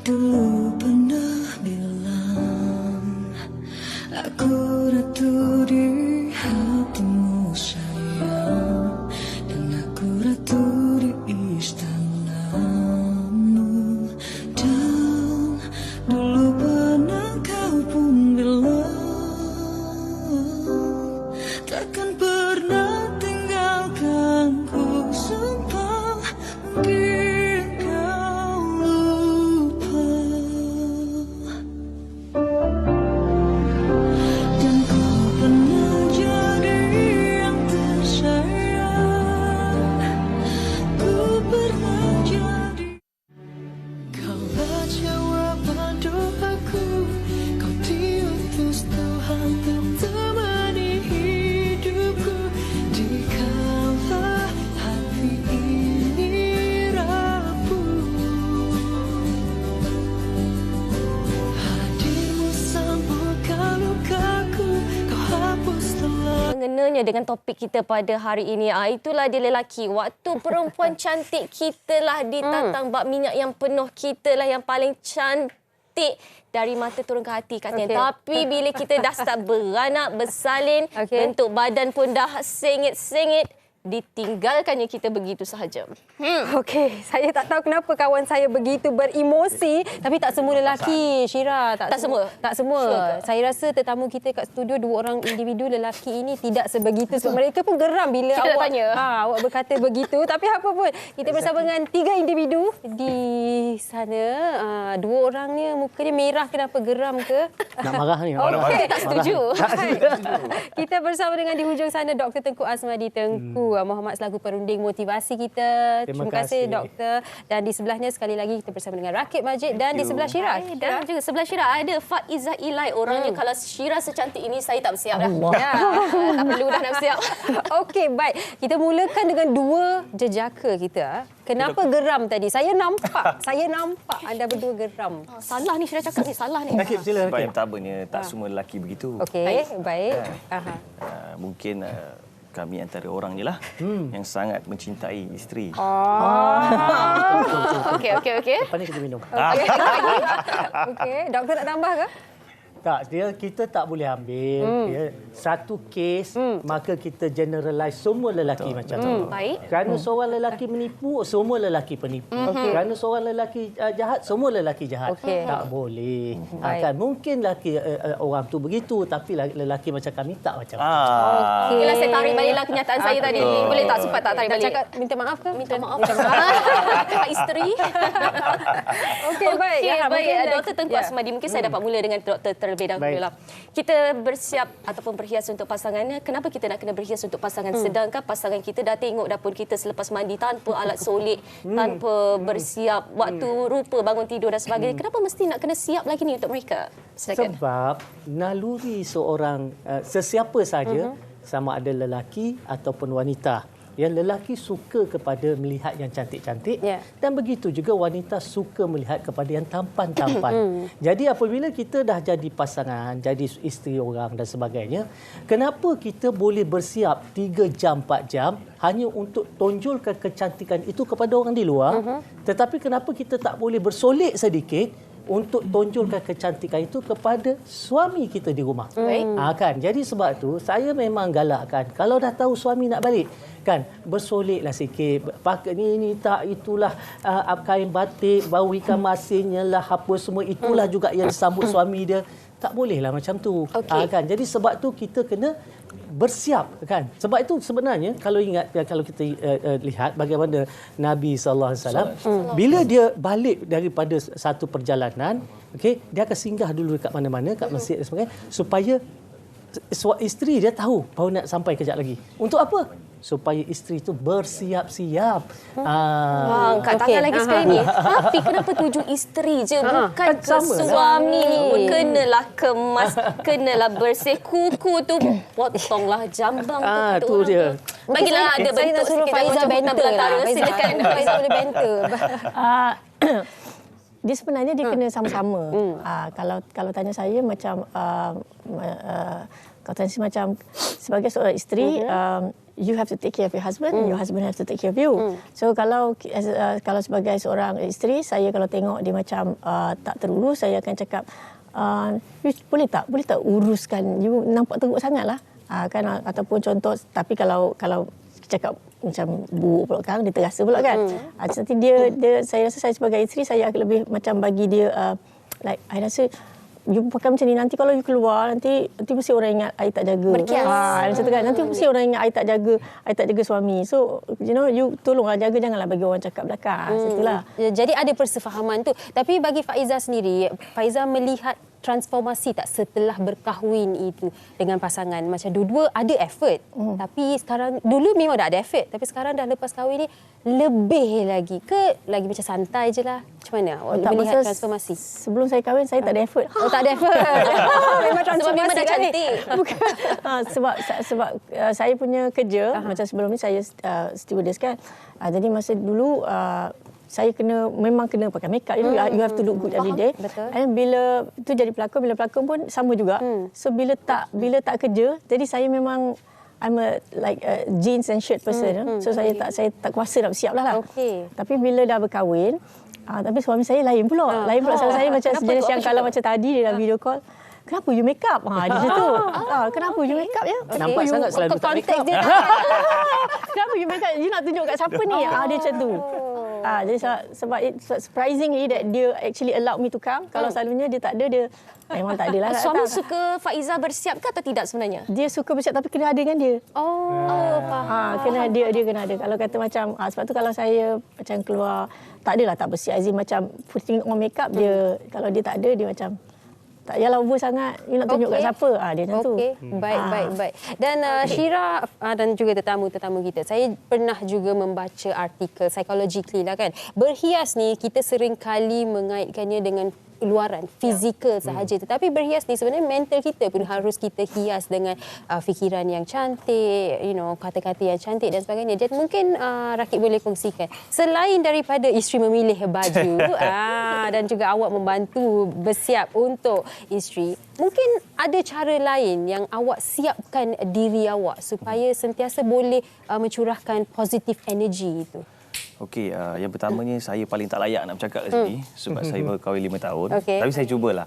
dulu pernah bilang aku ratu di hatimu sayang, dan aku ratu di istanamu. Dan dulu pernah kau pun bilang takkan pernah tinggalkanku, sumpah mungkin kau lupa. Dan kau pernah jadi yang tersayang, ku pernah jadi. Kaulah jawaban doaku, kau diutus Tuhan untuk temani hidupku di kala hati ini rapuh. Hadirmu sembuhkan lukaku, kau hapus lelah. Mengenanya dengan topik kita pada hari ini, itulah dia lelaki. Waktu perempuan cantik, kitalah ditatang bak minyak yang penuh, kitalah yang paling cantik dari mata turun ke hati katanya. Tapi bila kita dah start beranak, bersalin, bentuk badan pun dah sengit-sengit, ditinggalkannya kita begitu sahaja. Okey, saya tak tahu kenapa kawan saya begitu beremosi, tapi tak semua lelaki, Syira. Tak semua? Tak semua. Saya rasa tetamu kita kat studio, dua orang individu lelaki ini tidak sebegitu. So, mereka pun geram bila Kita awak tanya. awak berkata begitu. Tapi apa pun, kita bersama dengan 3 individu di sana. Dua orangnya mukanya merah, kenapa geram ke? Nak marah ni. Okey, tak setuju. Kita bersama dengan di hujung sana Dr. Tengku Azmadi Tengku Muhammad selaku perunding motivasi kita. Terima kasih doktor. Dan di sebelahnya sekali lagi kita bersama dengan Rakib Majid dan di sebelah Syira. Dan juga sebelah Syira ada Faizah Ilai. Orangnya kalau Syira secantik ini saya tak bersiap dah. Tak perlu dah nak bersiap. Okey, baik. Kita mulakan dengan dua jejaka kita. Kenapa geram tadi? Saya nampak anda berdua geram. Salah ni Syira cakap ni, salah ni. Rakib, sila. Sebab yang pertamanya tak semua lelaki begitu. Okey, baik. Mungkin kami antara orang je lah yang sangat mencintai isteri. Okey. Lepas ni kita minum. Okey, doktor nak tambah ke? Tak, kita tak boleh ambil satu kes maka kita generalize semua lelaki macam tu. Baik. Kerana seorang lelaki menipu, semua lelaki penipu. Kerana seorang lelaki jahat, semua lelaki jahat. Tak boleh. Kan mungkin lelaki orang tu begitu, tapi lelaki macam kami tak macam tu. Okeylah, saya tarik baliklah kenyataan saya tadi. Boleh tak sempat tak tarik Nak balik? cakap minta maaf ke? Minta maaf. Pak isteri. Okey, baik. Baik. Dr. Tengku Azmadi, mungkin saya dapat mula dengan doktor terlebih dahulu lah. Kita bersiap ataupun berhias untuk pasangannya. Kenapa kita nak kena berhias untuk pasangan? Sedangkan pasangan kita dah tengok dapur kita selepas mandi tanpa alat solik, tanpa bersiap waktu rupa, bangun tidur dan sebagainya. Kenapa mesti nak kena siap lagi ni untuk mereka? Silakan. Sebab naluri seorang sesiapa saja, sama ada lelaki ataupun wanita. Yang lelaki suka kepada melihat yang cantik-cantik dan begitu juga wanita suka melihat kepada yang tampan-tampan. Jadi apabila kita dah jadi pasangan, jadi isteri orang dan sebagainya, kenapa kita boleh bersiap 3 jam, 4 jam hanya untuk tonjolkan kecantikan itu kepada orang di luar, tetapi kenapa kita tak boleh bersolek sedikit untuk tonjolkan kecantikan itu kepada suami kita di rumah. Kan? Jadi sebab tu saya memang galakkan kalau dah tahu suami nak balik, kan, bersoleklah sikit, pakai ni tak, itulah kain batik, bau ikan masinnya lah, apa semua itulah juga yang disambut suami dia. Tak bolehlah macam tu. Kan? Jadi sebab tu kita kena bersiap, kan. Sebab itu sebenarnya kalau ingat, kalau kita lihat bagaimana Nabi SAW bila dia balik daripada satu perjalanan, dia akan singgah dulu dekat mana-mana, kat masjid dan sebagainya, supaya isteri dia tahu baru nak sampai kejap lagi. Untuk apa? Supaya isteri itu bersiap-siap. Katakan lagi sekali ni. Tapi kenapa tuju isteri je, bukan ke suami ni? Kenalah kemas, kenalah bersih. Kuku tu potonglah, jambang tu dia. Bagilah ada Saya nak bentuk suruh sikit Faizah banter lah. Silakan. Faizah boleh banter. Dia sebenarnya dia kena sama-sama. Kalau tanya saya macam kalau tanya saya macam sebagai seorang isteri, you have to take care of your husband, your husband have to take care of you. So kalau sebagai seorang isteri, saya kalau tengok dia macam tak terurus, saya akan cakap, you boleh tak uruskan, you nampak teruk sangatlah. Kan, ataupun contoh, tapi kalau cakap macam buruk pula kan, dia terasa pula kan. Nanti dia saya rasa saya sebagai isteri, saya lebih macam bagi dia like, I rasa you pakai macam ni, nanti kalau you keluar, nanti mesti orang ingat I tak jaga. Macam tu kan. Nanti mesti orang ingat I tak jaga suami. So, you know, you tolonglah jaga, janganlah bagi orang cakap belakang. Itulah. Jadi ada persefahaman tu. Tapi bagi Faiza sendiri, Faiza melihat transformasi tak setelah berkahwin itu dengan pasangan? Macam dua-dua ada effort. Tapi sekarang, dulu memang dah ada effort. Tapi sekarang dah lepas kahwin ni, lebih lagi ke lagi macam santai je lah? Macam mana awak melihat transformasi? Sebelum saya kahwin, saya tak ada effort. Tak ada effort. Memang transformasi. Sebab memang dah cantik. Bukan. Sebab saya punya kerja, macam sebelum ni saya stewardess kan. Jadi masa dulu, saya memang kena pakai makeup. You have to look good every day. Betul. And bila tu jadi pelakon, bila pelakon pun sama juga. So bila tak kerja, jadi saya memang I'm a jeans and shirt person. So saya tak kuasa nak bersiap lah. Okay. Tapi bila dah berkahwin, tapi suami saya lain pula. Saya macam sejenis yang kalau macam tadi dia dah video call, kenapa you make up? Dia macam tu. Kenapa you make up ya? Nampak sangat selalu tak make up. Kenapa you make up? You nak tunjuk kat siapa ni? Dia macam tu. Jadi sebab surprisingly that dia actually allowed me to come. Kalau selalunya dia tak ada, dia memang tak adalah. Suami suka Faiza bersiap ke atau tidak sebenarnya? Dia suka bersiap tapi kena ada dengan dia. Faham. Kena dia kena ada. Kalau kata macam sebab tu kalau saya macam keluar tak adalah tak bersiap. Azim macam putting on makeup dia, kalau dia tak ada, dia macam tak payahlah over sangat. You nak tunjuk kat siapa? Dia macam tu. Baik. Dan Syira dan juga tetamu-tetamu kita, saya pernah juga membaca artikel psychologically lah kan. Berhias ni kita sering kali mengaitkannya dengan luaran, fizikal sahaja. Tetapi berhias ni sebenarnya mental kita pun harus kita hias dengan fikiran yang cantik, kata-kata yang cantik dan sebagainya. Jadi mungkin Rakib boleh kongsikan, selain daripada isteri memilih baju dan juga awak membantu bersiap untuk isteri, mungkin ada cara lain yang awak siapkan diri awak supaya sentiasa boleh mencurahkan positive energy itu? Okey, yang pertamanya saya paling tak layak nak bercakap kat sini sebab saya baru kahwin 5 tahun. Tapi saya cubalah.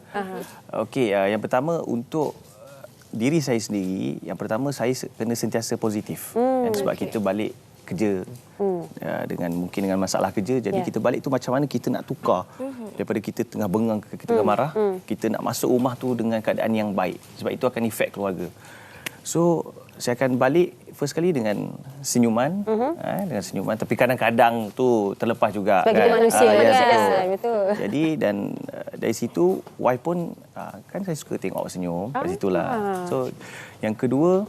Okey, yang pertama untuk diri saya sendiri, yang pertama saya kena sentiasa positif. Sebab kita balik kerja mungkin dengan masalah kerja, jadi kita balik tu macam mana kita nak tukar daripada kita tengah bengang ke kita tengah marah, kita nak masuk rumah tu dengan keadaan yang baik. Sebab itu akan efek keluarga. So, saya akan balik first kali dengan senyuman, dengan senyuman. Tapi kadang-kadang tu terlepas juga. Sebab kita manusia. Betul. Jadi dan dari situ, wife pun kan saya suka tengok awak senyum. Kat situlah. So yang kedua,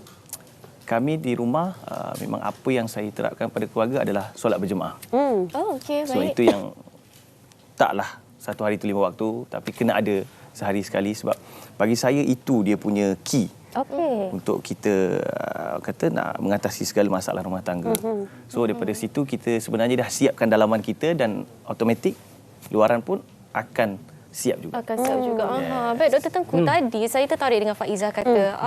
kami di rumah memang apa yang saya terapkan pada keluarga adalah solat berjemaah. Okey, baik. So itu yang taklah satu hari tu 5 waktu, tapi kena ada sehari sekali sebab bagi saya itu dia punya key. Untuk kita nak mengatasi segala masalah rumah tangga. So daripada situ kita sebenarnya dah siapkan dalaman kita dan automatik luaran pun akan siap juga. Baik, Dr. Tengku, tadi saya tertarik dengan Faiza kata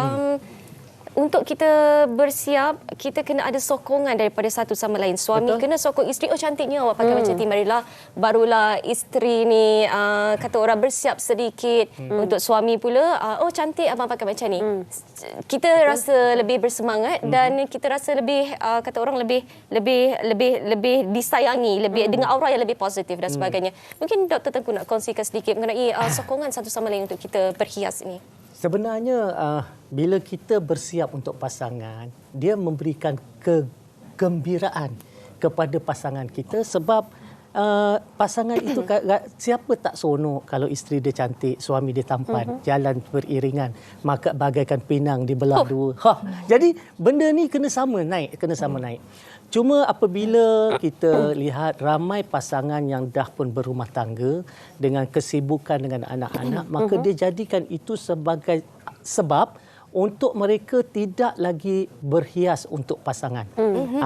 untuk kita bersiap, kita kena ada sokongan daripada satu sama lain. Suami kena sokong isteri, cantiknya awak pakai macam ni, marilah. Barulah isteri ni kata orang bersiap sedikit. Untuk suami pula, cantik abang pakai macam ni. Kita rasa lebih bersemangat dan kita rasa lebih kata orang lebih disayangi, lebih dengan aura yang lebih positif dan sebagainya. Mungkin Dr. Tengku nak kongsikan sedikit mengenai sokongan satu sama lain untuk kita berhias ini. Sebenarnya bila kita bersiap untuk pasangan, dia memberikan kegembiraan kepada pasangan kita sebab pasangan itu siapa tak seronok kalau isteri dia cantik, suami dia tampan, jalan beriringan, maka bagaikan pinang dibelah dua. Jadi benda ni kena sama naik. Cuma apabila kita lihat ramai pasangan yang dah pun berumah tangga dengan kesibukan dengan anak-anak, maka dia jadikan itu sebagai sebab untuk mereka tidak lagi berhias untuk pasangan.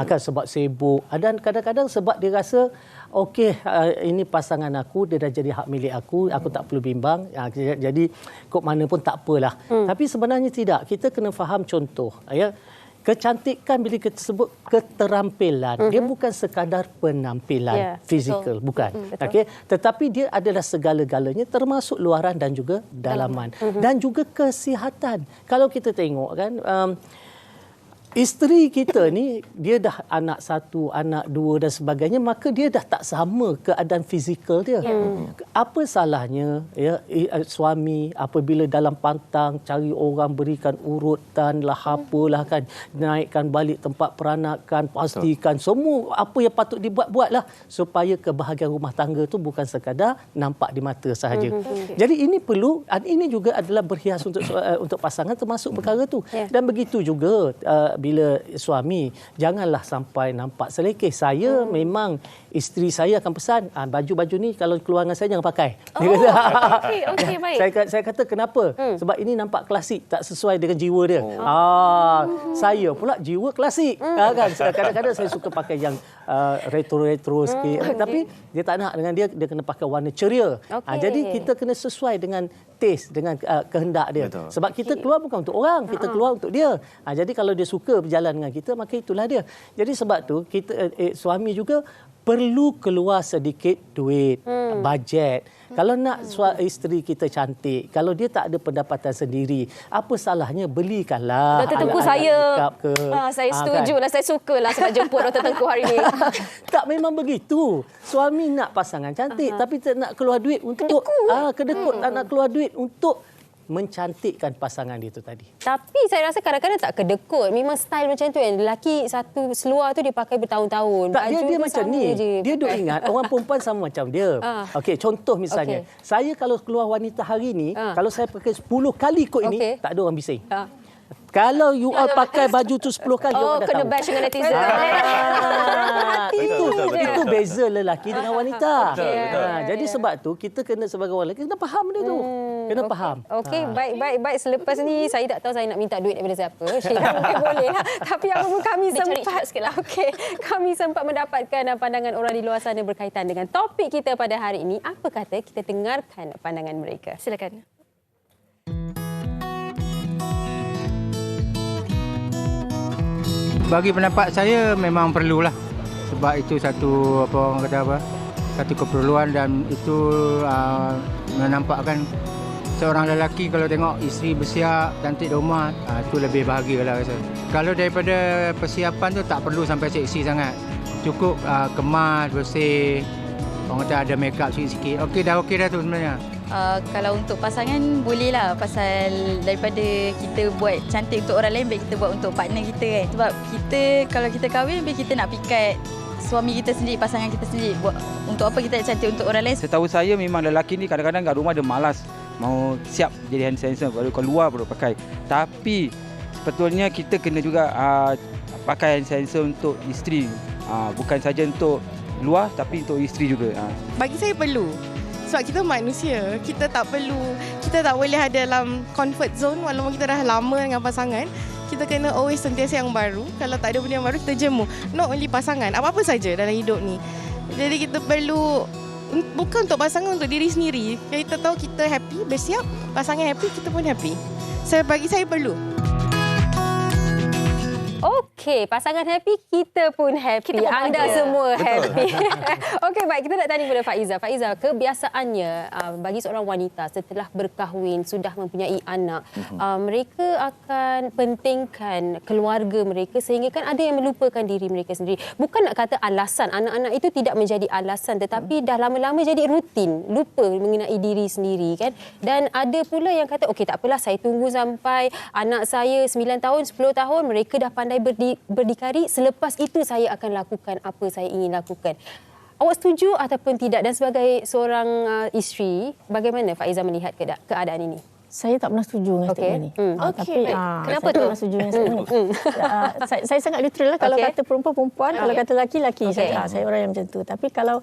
Kan sebab sibuk. Dan kadang-kadang sebab dia rasa, okey, ini pasangan aku, dia dah jadi hak milik aku tak perlu bimbang. Jadi kok mana pun tak apalah. Tapi sebenarnya tidak. Kita kena faham contoh. Kecantikan bila kita sebut keterampilan, dia bukan sekadar penampilan fizikal, bukan. Okey, tetapi dia adalah segala-galanya termasuk luaran dan juga dalaman. Dan juga kesihatan. Kalau kita tengok kan, isteri kita ni, dia dah anak 1, anak 2 dan sebagainya, maka dia dah tak sama keadaan fizikal dia. Apa salahnya suami apabila dalam pantang cari orang berikan urutan lah, apalah kan, naikkan balik tempat peranakan, pastikan semua apa yang patut dibuat-buatlah supaya kebahagiaan rumah tangga tu bukan sekadar nampak di mata sahaja. Jadi ini perlu, ini juga adalah berhias untuk pasangan, termasuk perkara tu. Dan begitu juga bila suami, janganlah sampai nampak selekeh. Saya memang isteri saya akan pesan, baju-baju ni kalau keluar dengan saya jangan pakai. Okey, baik. Saya kata kenapa? Sebab ini nampak klasik, tak sesuai dengan jiwa dia. Saya pula jiwa klasik. Kan? Kadang-kadang saya suka pakai yang retro-retro sikit. Tapi dia tak nak dengan dia kena pakai warna ceria. Jadi kita kena sesuai dengan taste, dengan kehendak dia. Betul. Sebab kita keluar bukan untuk orang, kita keluar untuk dia. Jadi kalau dia suka berjalan dengan kita, maka itulah dia. Jadi sebab tu kita suami juga perlu keluar sedikit duit, bajet. Kalau nak isteri kita cantik, kalau dia tak ada pendapatan sendiri, apa salahnya belikanlah. Dr. Tengku, saya saya setujulah, kan? Saya sukalah sebab jemput Dr. Tengku hari ini. Tak, memang begitu. Suami nak pasangan cantik tapi tak nak keluar duit untuk kedekut, tak nak keluar duit untuk mencantikkan pasangan dia tu tadi. Tapi saya rasa kadang-kadang tak kedekut. Memang style macam tu kan. Lelaki satu seluar tu dia pakai bertahun-tahun. Tak, dia macam ni. Dia duk ingat orang perempuan sama macam dia. Okey, contoh misalnya. Saya kalau keluar wanita hari ni, kalau saya pakai 10 kali kot ini, tak ada orang bising. Kalau you all pakai baju tu 10 kali, orang dah tahu. Kena bash dengan netizen. Itu beza lelaki dengan wanita. Jadi sebab tu kita kena sebagai orang lelaki kena faham dia tu. Kena faham. Okey, baik. Selepas ni saya tak tahu saya nak minta duit daripada siapa. Sheila mungkin boleh lah. Tapi apa pun kami sempat sikitlah. Okey, kami sempat mendapatkan pandangan orang di luar sana berkaitan dengan topik kita pada hari ini. Apa kata kita dengarkan pandangan mereka? Silakan. Bagi pendapat saya memang perlulah, sebab itu satu satu keperluan, dan itu menampakkan seorang lelaki kalau tengok isteri bersiap cantik di rumah, itu lebih bahagialah rasa. Kalau daripada persiapan tu tak perlu sampai seksi sangat, cukup kemas, bersih, orang kata ada make up sikit-sikit, okey dah tu sebenarnya. Kalau untuk pasangan bolehlah, pasal daripada kita buat cantik untuk orang lain, baik kita buat untuk partner kita kan. Sebab kita kalau kita kahwin, baik kita nak pikat suami kita sendiri, pasangan kita sendiri. Buat untuk apa kita cantik untuk orang lain? Setahu saya memang lelaki ni kadang-kadang kat rumah dia malas mau siap jadi hand sanitizer, baru keluar baru pakai. Tapi sebetulnya kita kena juga pakai hand sanitizer untuk isteri. Bukan saja untuk luar tapi untuk isteri juga. Bagi saya perlu. Sebab kita manusia, kita tak boleh ada dalam comfort zone walaupun kita dah lama dengan pasangan. Kita kena always sentiasa yang baru. Kalau tak ada benda yang baru, kita jemu. Not only pasangan, apa-apa saja dalam hidup ni. Jadi kita perlu, bukan untuk pasangan, untuk diri sendiri. Kita tahu kita happy, bersiap, pasangan happy, kita pun happy. Bagi saya perlu. Okey, pasangan happy, kita pun happy. Anda semua happy. Okey, baik. Kita nak tanya kepada Faiza. Faiza, kebiasaannya bagi seorang wanita setelah berkahwin, sudah mempunyai anak, mereka akan pentingkan keluarga mereka sehingga kan ada yang melupakan diri mereka sendiri. Bukan nak kata alasan, anak-anak itu tidak menjadi alasan, tetapi dah lama-lama jadi rutin, lupa mengenai diri sendiri kan. Dan ada pula yang kata, okey tak apalah, saya tunggu sampai anak saya 9 tahun, 10 tahun, mereka dah pandai berdikari, selepas itu saya akan lakukan apa saya ingin lakukan. Awak setuju ataupun tidak? Dan sebagai seorang isteri, bagaimana Faiza melihat keadaan ini? Saya tak pernah setuju dengan statement ni. Tapi kenapa tu? Saya tak pernah setuju dengan statement ni. Saya sangat neutral lah. Kalau kata perempuan, kalau kata lelaki. Saya orang yang macam tu. Tapi kalau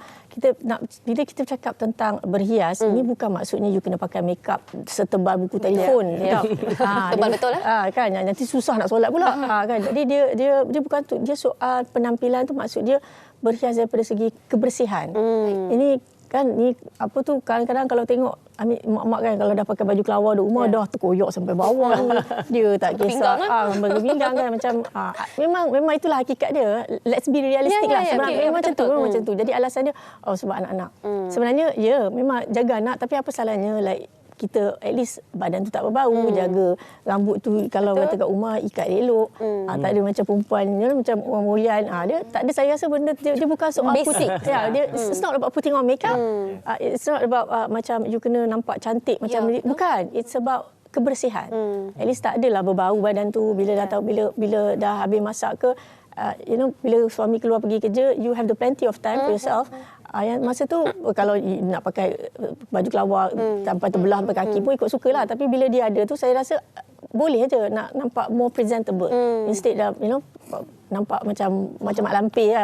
bila kita cakap tentang berhias, ini bukan maksudnya you kena pakai makeup setebal buku telefon. Tebal betul lah. Kan, nanti susah nak solat pula. Kan. Jadi dia bukan tu. Dia soal penampilan tu, maksud dia berhias daripada segi kebersihan. Ini kan, ni apa tu, kadang-kadang kalau tengok mak kan kalau dah pakai baju kelawar di rumah dah terkoyak sampai bawah tu. Dia tak kisah. Berpinggang kan macam memang itulah hakikat dia. Let's be realistic lah sebenarnya. Memang macam tu, macam tu. Jadi alasan dia sebab anak-anak. Sebenarnya memang jaga anak, tapi apa salahnya like kita at least badan tu tak berbau, jaga rambut tu kalau kata kat rumah ikat elok. Tak ada macam perempuan macam orang Moyan. Dia tak ada, saya rasa benda dia bukan soal putih. It's not about putting on makeup. It's not about macam you kena nampak cantik macam ni. Bukan. It's about kebersihan. At least tak adalah berbau badan tu bila dah tahu bila dah habis masak ke bila suami keluar pergi kerja, you have the plenty of time for yourself. Masa tu kalau nak pakai baju kelawar sampai terbelah sampai kaki pun ikut sukalah, tapi bila dia ada tu saya rasa boleh aja nak nampak more presentable instead of nampak macam mak lampir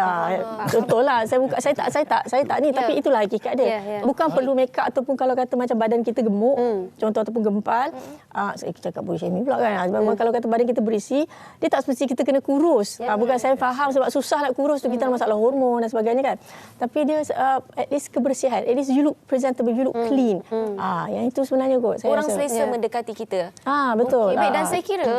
contohlah. Saya tak ni, tapi itulah hakikat dia. Bukan perlu make up ataupun kalau kata macam badan kita gemuk contoh ataupun gempal, saya cakap body shaming pula kan. Kalau kata badan kita berisi, dia tak semesti kita kena kurus. Bukan saya faham sebab susah nak kurus tu, kita ada masalah hormon dan sebagainya kan. Tapi dia at least kebersihan, at least you look presentable, you look clean. Yang itu sebenarnya kot saya orang rasa. selesa mendekati kita. Betul. Baik, dan saya kira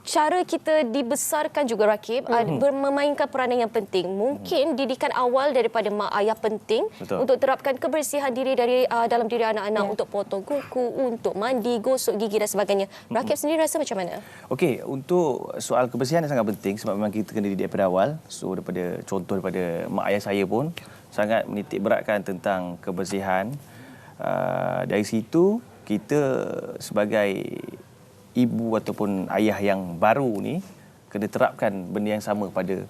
cara kita dibesarkan juga Rakib memainkan peranan yang penting. Mungkin didikan awal daripada mak ayah penting untuk terapkan kebersihan diri dalam diri anak-anak, untuk potong kuku, untuk mandi, gosok gigi dan sebagainya. Rakib sendiri rasa macam mana? Okey, untuk soal kebersihan sangat penting sebab memang kita kena didik daripada awal. So contoh daripada mak ayah saya pun sangat menitik beratkan tentang kebersihan. Dari situ kita sebagai ibu ataupun ayah yang baru ni kena terapkan benda yang sama pada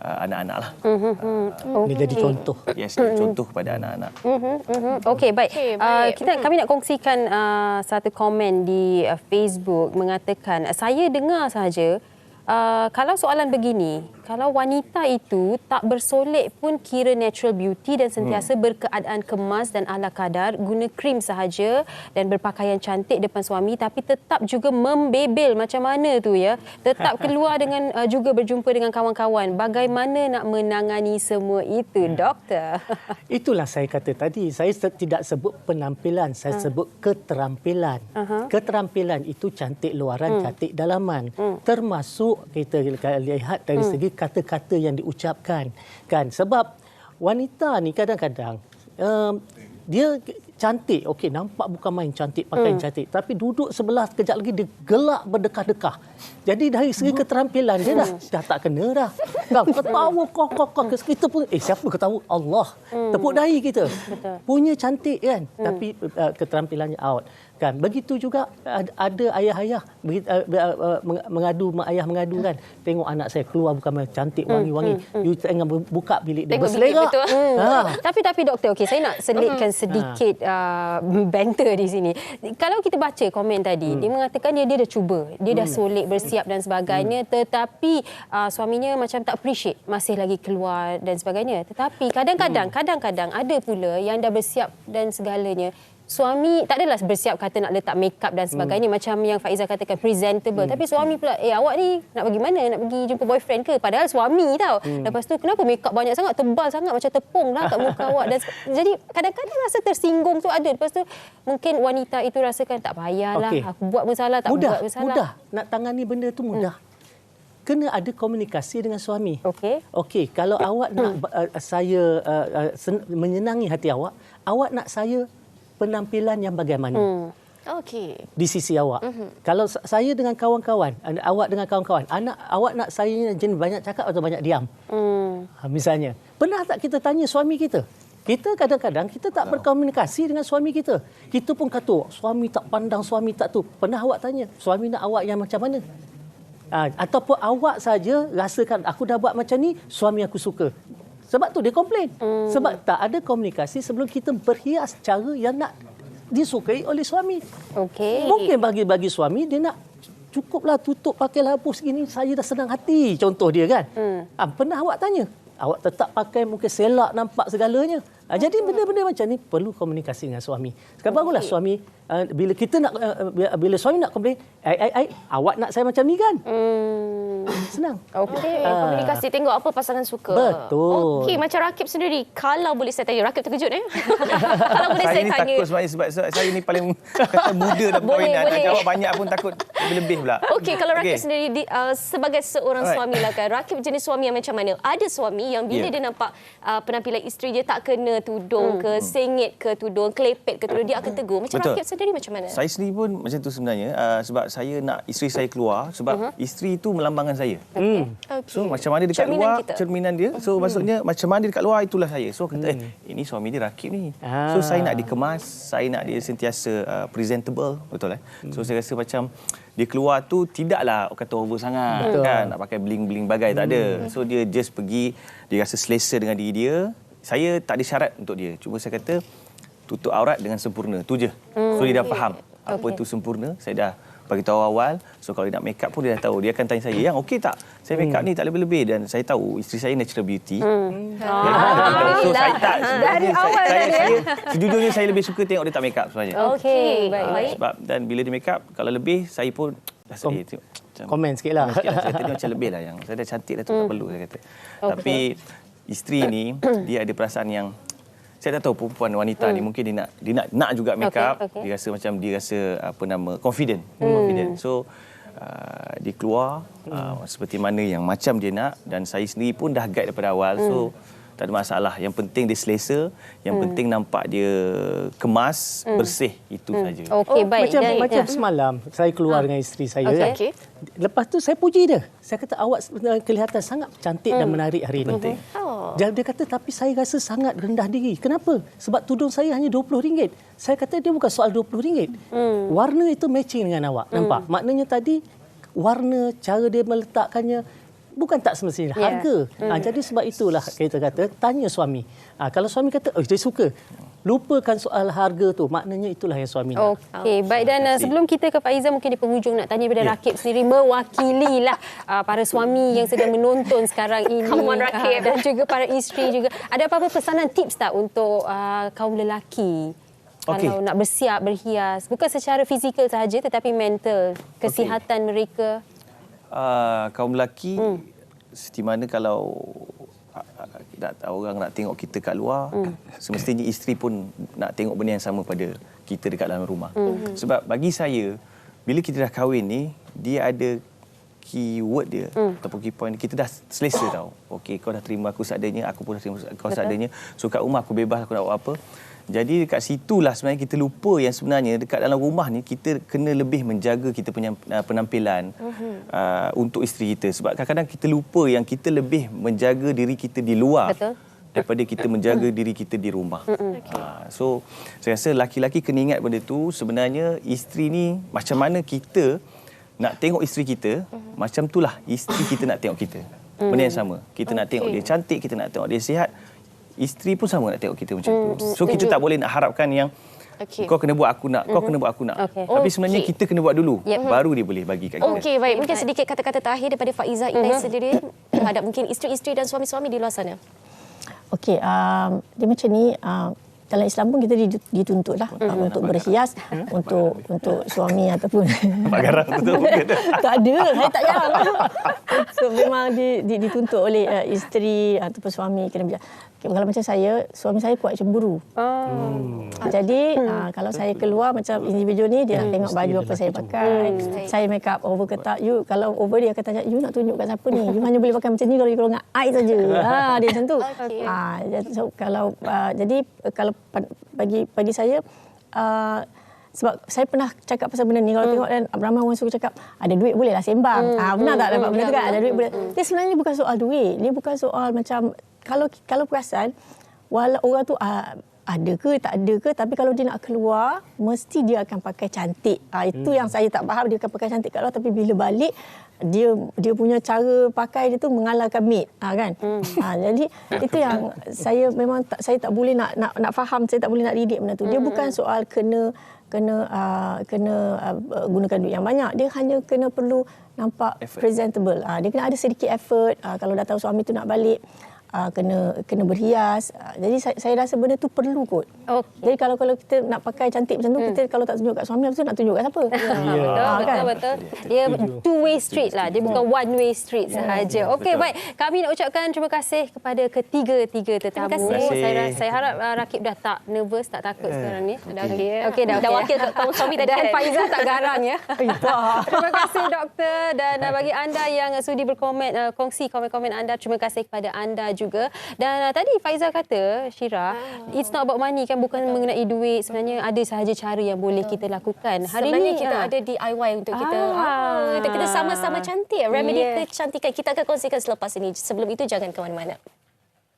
anak-anak lah. Ini jadi contoh. Yes, contoh kepada anak-anak. Okey, baik. Kami nak kongsikan satu komen di Facebook mengatakan, saya dengar sahaja kalau soalan begini, kalau wanita itu tak bersolek pun kira natural beauty dan sentiasa berkeadaan kemas dan ala kadar, guna krim sahaja dan berpakaian cantik depan suami, tapi tetap juga membebel macam mana tu ya. Tetap keluar dengan juga berjumpa dengan kawan-kawan. Bagaimana nak menangani semua itu, doktor? Itulah saya kata tadi. Saya tidak sebut penampilan, saya sebut keterampilan. Keterampilan itu cantik luaran, cantik dalaman. Termasuk kita lihat dari segi kata-kata yang diucapkan kan, sebab wanita ni kadang-kadang dia cantik, okey, nampak bukan main cantik, pakaian cantik, tapi duduk sebelah kejap lagi dia gelak berdekah-dekah. Jadi dari segi keterampilan dia dah tak kena dah. Ketawa kok kita pun siapa ketawa? Allah. Tepuk dahi kita. Punya cantik kan, tapi keterampilannya out. Kan, begitu juga ada ayah-ayah mengadu, mak ayah mengadu kan, tengok anak saya keluar bukan cantik, wangi-wangi, you tengah buka bilik dia berselerak. Tapi doktor, okey, saya nak selitkan sedikit banter di sini. Kalau kita baca komen tadi, dia mengatakan dia dah cuba, dia dah solek, bersiap dan sebagainya, tetapi suaminya macam tak appreciate, masih lagi keluar dan sebagainya. Tetapi kadang-kadang ada pula yang dah bersiap dan segalanya, suami tak adalah bersiap kata nak letak makeup dan sebagainya, macam yang Faizal katakan presentable, tapi suami pula awak ni nak pergi mana, nak pergi jumpa boyfriend ke, padahal suami tau. Lepas tu kenapa makeup banyak sangat, tebal sangat, macam tepung lah kat muka awak. Dan jadi kadang-kadang rasa tersinggung tu ada. Lepas tu mungkin wanita itu rasakan tak payahlah, aku buat pun salah, tak buat pun salah. Mudah nak tangani benda tu, mudah. Kena ada komunikasi dengan suami. Okey, kalau awak nak saya menyenangi hati awak nak saya penampilan yang bagaimana? Di sisi awak. Kalau saya dengan kawan-kawan, awak dengan kawan-kawan, anak awak nak saya jenis banyak cakap atau banyak diam? Misalnya, pernah tak kita tanya suami kita? Kita kadang-kadang kita tak berkomunikasi dengan suami kita. Kita pun kata suami tak pandang, suami tak tu. Pernah awak tanya suami nak awak yang macam mana? Ataupun awak saja rasakan aku dah buat macam ni, suami aku suka. Sebab tu dia komplain. Sebab tak ada komunikasi sebelum kita berhias cara yang nak disukai oleh suami. Mungkin bagi suami dia nak cukuplah tutup pakai lampu segini, saya dah senang hati. Contoh dia kan. Pernah awak tanya? Awak tetap pakai mungkin selak nampak segalanya. Jadi benda-benda macam ni perlu komunikasi dengan suami. Sekarang barulah suami bila kita nak bila suami nak komplain, awak nak saya macam ni kan? Senang. Okey, komunikasi, tengok apa pasangan suka. Betul. Okey, macam Rakib sendiri, kalau boleh saya tanya, Rakib terkejut kalau boleh saya ni tanya. takut sebenarnya sebab saya ni paling kata muda dalam perkahwinan. Nak jawab banyak pun takut lebih pula. Okey, kalau Rakib sendiri sebagai seorang suami lah kan, Rakib jenis suami yang macam mana? Ada suami yang bila dia nampak penampilan isteri dia tak kena tudung ke, sengit ke tudung, kelepet ke tudung, dia akan tegur. Macam Rakib sendiri macam mana? Saya sendiri pun macam tu sebenarnya, sebab saya nak isteri saya keluar sebab isteri itu melambangkan saya. So macam mana dekat cerminan luar kita. cerminan dia. So maksudnya macam mana dekat luar itulah saya. So kata ini suami dia Rakib ni. So saya nak dikemas, saya nak dia sentiasa presentable, betul So saya rasa macam dia keluar tu tidaklah kata over sangat kan, nak pakai bling-bling bagai tak ada. So dia just pergi, dia rasa selesa dengan diri dia. Saya tak ada syarat untuk dia. Cuma saya kata tutup aurat dengan sempurna. Tu je. So dia dah faham apa tu sempurna. Saya dah bagi tahu awal. So kalau dia nak make up pun dia dah tahu. Dia akan tanya saya, yang okey tak? Saya make up ni tak lebih-lebih. Dan saya tahu isteri saya natural beauty. So saya tak. Dari awal saya sejujurnya saya lebih suka tengok dia tak make up sebenarnya. Okey, baik. Sebab dan bila dia make up, kalau lebih saya pun rasa komen sikit lah. Saya kata macam lebih lah, yang saya dah cantik dah tu tak perlu saya kata. Tapi isteri ni dia ada perasaan yang saya tak tahu, perempuan wanita ni mungkin dia nak juga make up. Dia rasa macam confident. So dia keluar seperti mana yang macam dia nak, dan saya sendiri pun dah guide daripada awal. So tak ada masalah. Yang penting dia selesa, yang penting nampak dia kemas, bersih, itu saja. Okey, baik. Macam semalam saya keluar dengan isteri saya. Lepas tu saya puji dia. Saya kata awak kelihatan sangat cantik dan menarik hari ini. Dia kata tapi saya rasa sangat rendah diri. Kenapa? Sebab tudung saya hanya RM20. Saya kata dia bukan soal RM20. Warna itu matching dengan awak. Nampak? Maknanya tadi warna, cara dia meletakkannya bukan tak semestinya harga. Jadi sebab itulah kita kata tanya suami. Kalau suami kata dia suka, lupakan soal harga tu, maknanya itulah yang suami nak. Okey, baik. Dan sebelum kita ke Faiza, mungkin di penghujung nak tanya kepada Rakib sendiri, mewakililah para suami yang sedang menonton sekarang ini. Come on, Rakib. Dan juga para isteri juga. Ada apa-apa pesanan tips tak untuk kaum lelaki? Kalau nak bersiap, berhias, bukan secara fizikal sahaja tetapi mental, kesihatan mereka. Kaum lelaki, seperti mana kalau orang nak tengok kita kat luar, semestinya isteri pun nak tengok benda yang sama pada kita dekat dalam rumah. Sebab bagi saya, bila kita dah kahwin ni, dia ada keyword dia ataupun key point, kita dah selesa tau. Okey, kau dah terima aku seadanya, aku pun dah terima kau seadanya. So kat rumah aku bebas, aku nak buat apa. Jadi dekat situlah sebenarnya kita lupa yang sebenarnya dekat dalam rumah ni kita kena lebih menjaga kita punya penampilan untuk isteri kita. Sebab kadang-kadang kita lupa yang kita lebih menjaga diri kita di luar daripada kita menjaga diri kita di rumah. So saya rasa laki-laki kena ingat benda tu. Sebenarnya isteri ni macam mana kita nak tengok isteri kita, macam itulah isteri kita nak tengok kita. Benda yang sama. Kita nak tengok dia cantik, kita nak tengok dia sihat. Isteri pun sama nak tengok kita macam tu. So kita tak boleh nak harapkan yang kau kena buat aku nak, kau kena buat aku nak. Tapi sebenarnya kita kena buat dulu, baru dia boleh bagi kat kita. Okey, baik. Mungkin sedikit kata-kata terakhir daripada Faiza Inai sendiri terhadap mungkin isteri-isteri dan suami-suami di luar sana. Okey, dia macam ni, dalam Islam pun kita dituntutlah untuk berhias untuk suami ataupun Pak garang betul mungkin. tak ada, saya tak garang. So memang dituntut oleh isteri ataupun suami kena berhias. Kalau macam saya, suami saya kuat cemburu. Jadi kalau saya keluar macam individu ni, dia nak tengok baju apa saya pakai, saya make up over ke tak. You kalau over, dia akan tanya, you nak tunjuk kat siapa ni? You hanya boleh pakai macam ni kalau you keluar dengan I saja. Dia macam tu. So kalau jadi kalau bagi saya, sebab saya pernah cakap pasal benda ni, kalau tengok dan ramai orang suka cakap ada duit bolehlah sembang. Benar tak dapat benda tu kan? Ada duit boleh. Dia sebenarnya bukan soal duit. Dia bukan soal macam kalau perasan, walau orang tu ada ke tak ada ke, tapi kalau dia nak keluar mesti dia akan pakai cantik. Itu yang saya tak faham, dia akan pakai cantik kat luar tapi bila balik dia punya cara pakai dia tu mengalahkan maid kan. Jadi itu yang saya memang saya tak boleh nak faham, saya tak boleh nak didik benda tu. Dia bukan soal kena gunakan duit yang banyak, dia hanya kena perlu nampak presentable. Dia kena ada sedikit effort. Kalau dah tahu suami tu nak balik, kena berhias. Jadi saya rasa benda tu perlu kot. Jadi kalau kita nak pakai cantik macam tu, kita kalau tak tunjuk kat suami, lepas tu nak tunjuk kat siapa? Betul. Dia two-way street lah. Dia bukan one-way street sahaja. Okey, baik. Kami nak ucapkan terima kasih kepada ketiga tetamu. Saya harap Rakib dah tak nervous, tak takut sekarang ni. Dah okey. Dah wakil suami tadi. Dan Faizal tak garang ya. Terima kasih doktor, dan bagi anda yang sudi berkomen, kongsi komen-komen anda, terima kasih kepada anda juga. Dan tadi Faizal kata, Syira, it's not about money kan, bukan mengenai duit. Sebenarnya ada sahaja cara yang boleh kita lakukan. Hari sebenarnya ni kita ada DIY untuk kita. Kita sama-sama cantik. Remedy kecantikan kita akan kongsikan selepas ini. Sebelum itu jangan ke mana-mana.